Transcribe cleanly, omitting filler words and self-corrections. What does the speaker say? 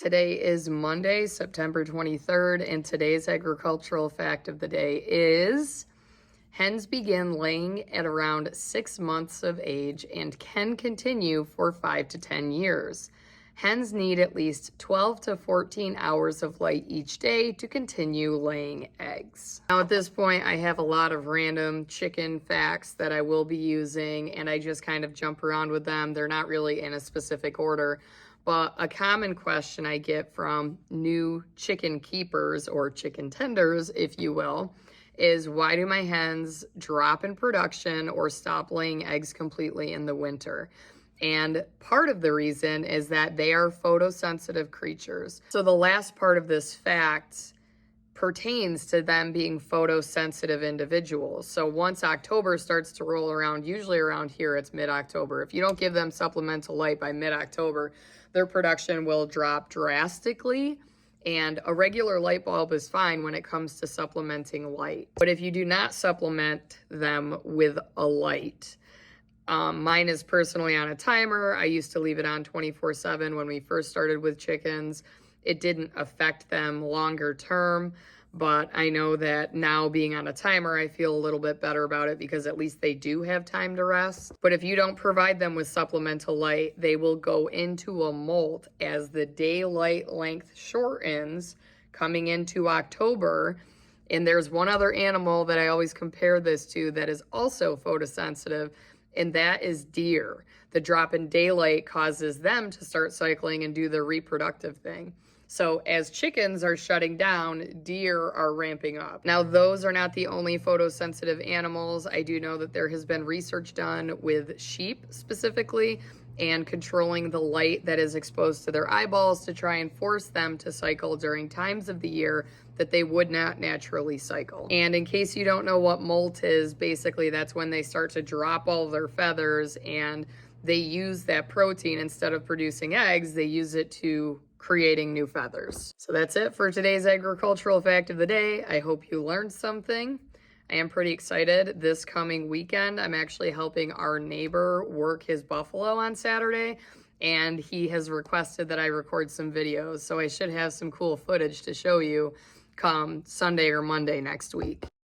Today is Monday, September 23rd, and today's agricultural fact of the day is hens begin laying at around 6 months of age and can continue for 5 to 10 years. Hens need at least 12 to 14 hours of light each day to continue laying eggs. Now at this point, I have a lot of random chicken facts that I will be using, and I just kind of jump around with them. They're not really in a specific order. But a common question I get from new chicken keepers or chicken tenders, if you will, is why do my hens drop in production or stop laying eggs completely in the winter? And part of the reason is that they are photosensitive creatures. So the last part of this fact pertains to them being photosensitive individuals. So once October starts to roll around, usually around here it's mid-October, if you don't give them supplemental light by mid-October, their production will drop drastically. And a regular light bulb is fine when it comes to supplementing light. But if you do not supplement them with a light, mine is personally on a timer. I used to leave it on 24/7 when we first started with chickens. It didn't affect them longer term, but I know that now being on a timer, I feel a little bit better about it because at least they do have time to rest. But if you don't provide them with supplemental light, they will go into a molt as the daylight length shortens coming into October. And there's one other animal that I always compare this to that is also photosensitive, and that is deer. The drop in daylight causes them to start cycling and do the reproductive thing. So as chickens are shutting down, deer are ramping up. Now, those are not the only photosensitive animals. I do know that there has been research done with sheep specifically and controlling the light that is exposed to their eyeballs to try and force them to cycle during times of the year that they would not naturally cycle. And in case you don't know what molt is, basically that's when they start to drop all their feathers and they use that protein instead of producing eggs, they use it to creating new feathers. So that's it for today's agricultural fact of the day. I hope you learned something. I am pretty excited. This coming weekend, I'm actually helping our neighbor work his buffalo on Saturday, and he has requested that I record some videos. So I should have some cool footage to show you come Sunday or Monday next week.